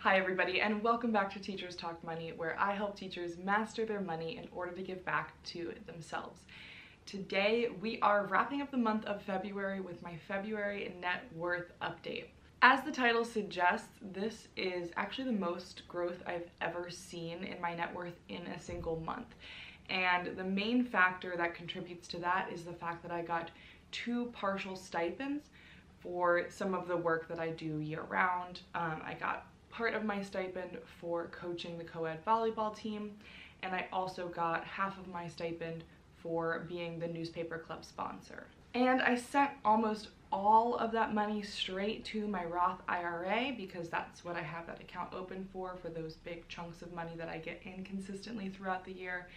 Hi everybody, and welcome back to Teachers Talk Money, where I help teachers master their money in order to give back to themselves. Today we are wrapping up the month of February with my February net worth update. As the title suggests, this is actually the most growth I've ever seen in my net worth in a single month. And the main factor that contributes to that is the fact that I got 2 partial stipends for some of the work that I do year-round. I got part of my stipend for coaching the co-ed volleyball team, and I also got half of my stipend for being the newspaper club sponsor. And I sent almost all of that money straight to my Roth IRA because that's what I have that account open for those big chunks of money that I get in consistently throughout the year.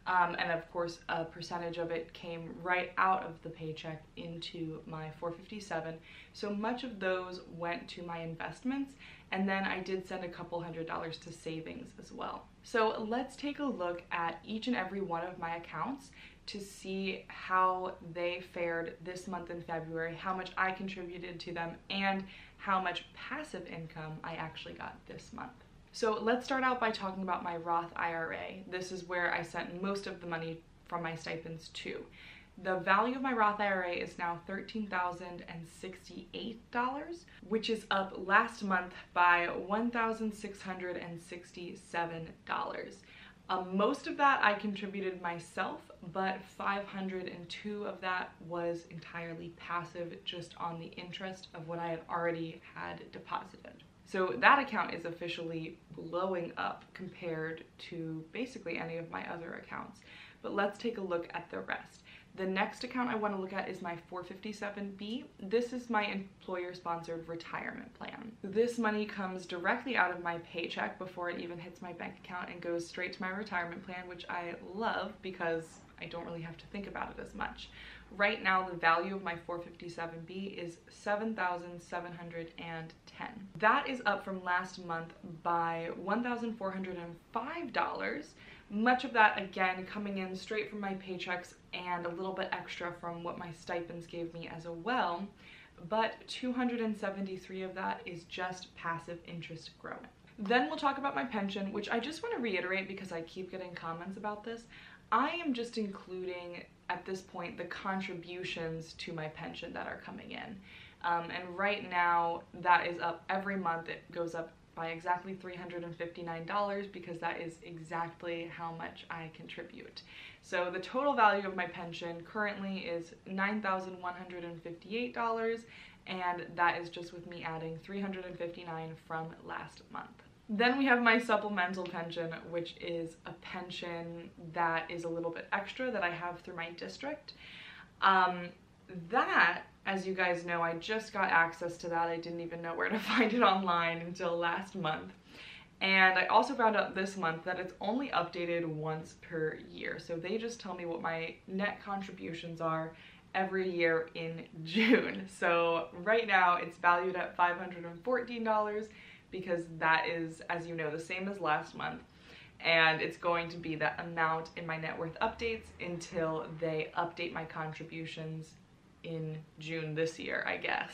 And of course, a percentage of it came right out of the paycheck into my 457. So much of those went to my investments, and then I did send a couple $100s to savings as well. So let's take a look at each and every one of my accounts to see how they fared this month in February, how much I contributed to them, and how much passive income I actually got this month. So let's start out by talking about my Roth IRA. This is where I sent most of the money from my stipends to. The value of my Roth IRA is now $13,068, which is up last month by $1,667. Most of that I contributed myself, but 502 of that was entirely passive, just on the interest of what I had already had deposited. So that account is officially blowing up compared to basically any of my other accounts. But let's take a look at the rest. The next account I want to look at is my 457B. This is my employer-sponsored retirement plan. This money comes directly out of my paycheck before it even hits my bank account and goes straight to my retirement plan, which I love because I don't really have to think about it as much. Right now, the value of my 457B is $7,710. That is up from last month by $1,405. Much of that, again, coming in straight from my paychecks and a little bit extra from what my stipends gave me as well. But 273 of that is just passive interest growing. Then we'll talk about my pension, which I just want to reiterate because I keep getting comments about this. I am just including, at this point, the contributions to my pension that are coming in. And right now, that is up every month. It goes up by exactly $359 because that is exactly how much I contribute. So the total value of my pension currently is $9,158, and that is just with me adding $359 from last month. Then we have my supplemental pension, which is a pension that is a little bit extra that I have through my district. That, as you guys know, I just got access to that. I didn't even know where to find it online until last month. And I also found out this month that it's only updated once per year. So they just tell me what my net contributions are every year in June. So right now it's valued at $514 because that is, as you know, the same as last month. And it's going to be that amount in my net worth updates until they update my contributions in June this year, I guess.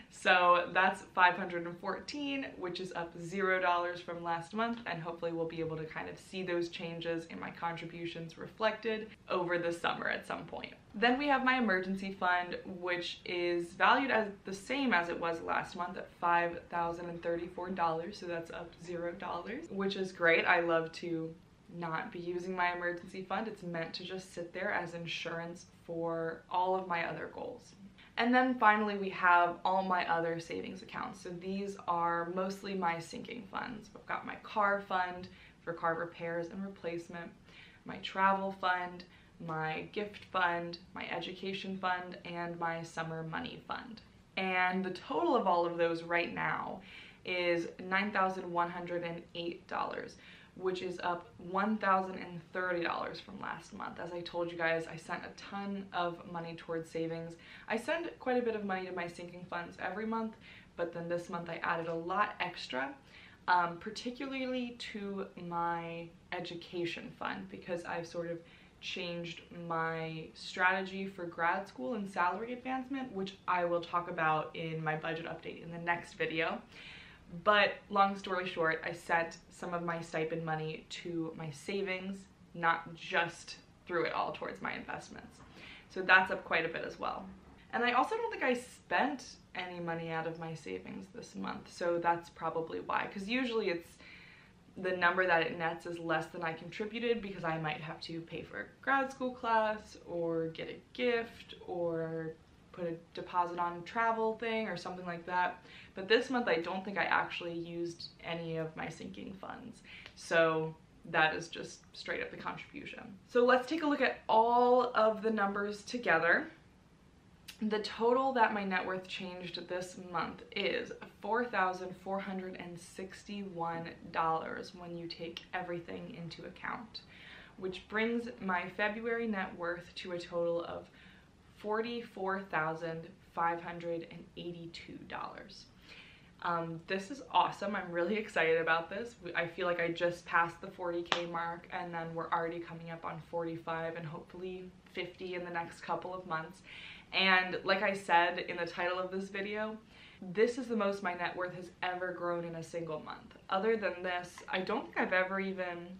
So that's $514, which is up $0 from last month, and hopefully we'll be able to kind of see those changes in my contributions reflected over the summer at some point. Then we have my emergency fund, which is valued as the same as it was last month at $5,034, so that's up $0, which is great. I love to not be using my emergency fund. It's meant to just sit there as insurance for all of my other goals. And then finally, we have all my other savings accounts. So these are mostly my sinking funds. I've got my car fund for car repairs and replacement, my travel fund, my gift fund, my education fund, and my summer money fund. And the total of all of those right now is $9,108, which is up $1,030 from last month. As I told you guys, I sent a ton of money towards savings. I send quite a bit of money to my sinking funds every month, but then this month I added a lot extra, particularly to my education fund, because I've sort of changed my strategy for grad school and salary advancement, which I will talk about in my budget update in the next video. But long story short, I sent some of my stipend money to my savings, not just threw it all towards my investments. So that's up quite a bit as well. And I also don't think I spent any money out of my savings this month, so that's probably why, because usually it's the number that it nets is less than I contributed because I might have to pay for a grad school class or get a gift or put a deposit on a travel thing or something like that. But this month I don't think I actually used any of my sinking funds. So that is just straight up the contribution. So let's take a look at all of the numbers together. The total that my net worth changed this month is $4,461 when you take everything into account, which brings my February net worth to a total of $44,582. This is awesome. I'm really excited about this. I feel like I just passed the 40K mark, and then we're already coming up on 45 and hopefully 50 in the next couple of months. And like I said in the title of this video, this is the most my net worth has ever grown in a single month. Other than this, I don't think I've ever even,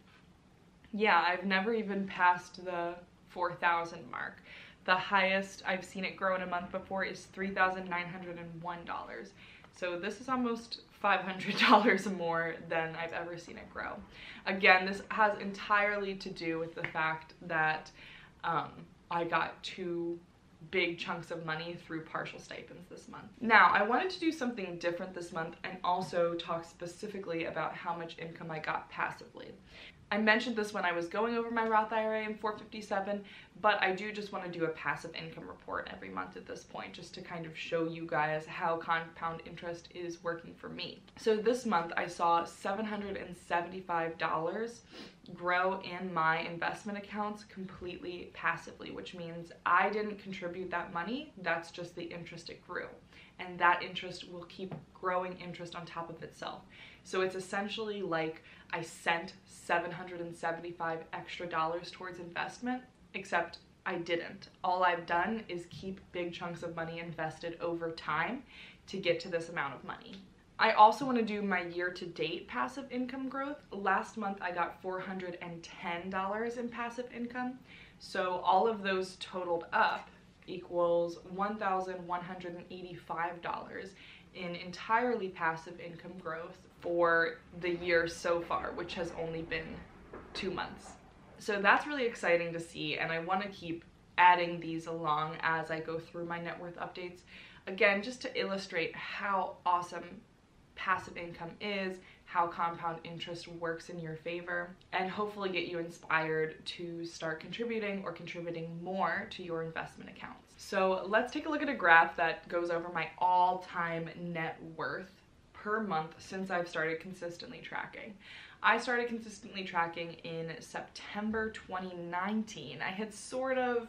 I've never even passed the 4,000 mark. The highest I've seen it grow in a month before is $3,901. So this is almost $500 more than I've ever seen it grow. Again, this has entirely to do with the fact that I got 2 big chunks of money through partial stipends this month. Now, I wanted to do something different this month and also talk specifically about how much income I got passively. I mentioned this when I was going over my Roth IRA and 457, but I do just want to do a passive income report every month at this point, just to kind of show you guys how compound interest is working for me. So this month I saw $775 grow in my investment accounts completely passively, which means I didn't contribute that money, that's just the interest it grew. And that interest will keep growing interest on top of itself. So it's essentially like I sent $775 extra towards investment, except I didn't. All I've done is keep big chunks of money invested over time to get to this amount of money. I also want to do my year-to-date passive income growth. Last month I got $410 in passive income. So all of those totaled up equals $1,185 in entirely passive income growth for the year so far, which has only been 2 months. So that's really exciting to see, and I want to keep adding these along as I go through my net worth updates. Again, just to illustrate how awesome passive income is, how compound interest works in your favor, and hopefully get you inspired to start contributing or contributing more to your investment accounts. So let's take a look at a graph that goes over my all-time net worth per month since I've started consistently tracking. I started consistently tracking in September 2019. I had sort of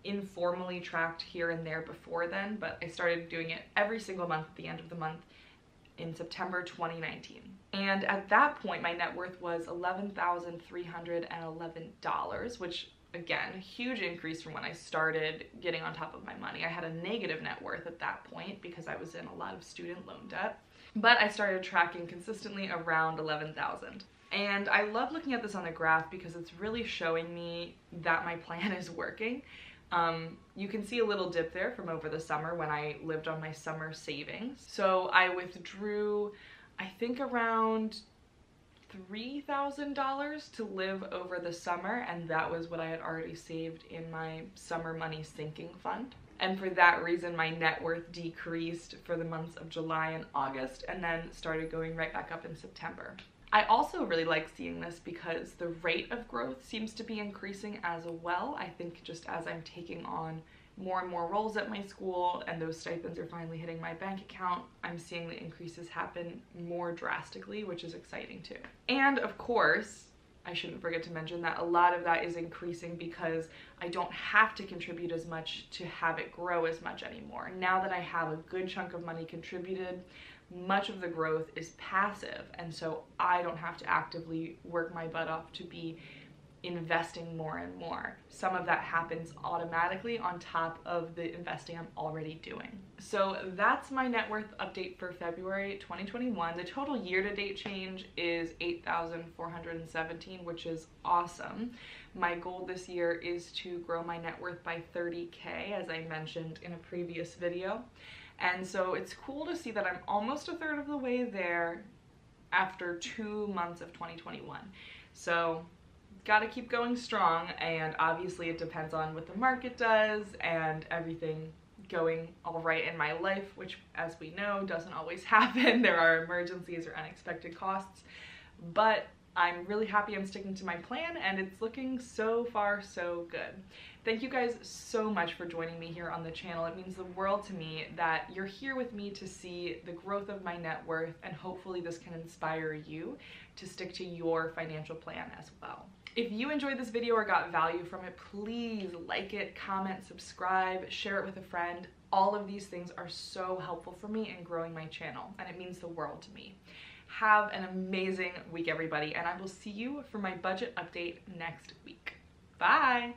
informally tracked here and there before then, but I started doing it every single month at the end of the month in September 2019. And at that point, my net worth was $11,311, which again, a huge increase from when I started getting on top of my money. I had a negative net worth at that point because I was in a lot of student loan debt, but I started tracking consistently around 11,000. And I love looking at this on a graph because it's really showing me that my plan is working. You can see a little dip there from over the summer when I lived on my summer savings. So I withdrew, I think around $3,000 to live over the summer, and that was what I had already saved in my summer money sinking fund. And for that reason, my net worth decreased for the months of July and August, and then started going right back up in September. I also really like seeing this because the rate of growth seems to be increasing as well. I think just as I'm taking on more and more roles at my school and those stipends are finally hitting my bank account, I'm seeing the increases happen more drastically, which is exciting too. And of course, I shouldn't forget to mention that a lot of that is increasing because I don't have to contribute as much to have it grow as much anymore. Now that I have a good chunk of money contributed, much of the growth is passive, and so I don't have to actively work my butt off to be investing more and more. Some of that happens automatically on top of the investing I'm already doing. So that's my net worth update for February 2021. The total year-to-date change is $8,417, which is awesome. My goal this year is to grow my net worth by 30K, as I mentioned in a previous video. And so it's cool to see that I'm almost a third of the way there after 2 months of 2021. So gotta keep going strong, and obviously it depends on what the market does and everything going all right in my life, which, as we know, doesn't always happen. There are emergencies or unexpected costs, but I'm really happy I'm sticking to my plan, and it's looking so far so good. Thank you guys so much for joining me here on the channel. It means the world to me that you're here with me to see the growth of my net worth, and hopefully this can inspire you to stick to your financial plan as well. If you enjoyed this video or got value from it, please like it, comment, subscribe, share it with a friend. All of these things are so helpful for me in growing my channel, and it means the world to me. Have an amazing week, everybody, and I will see you for my budget update next week. Bye!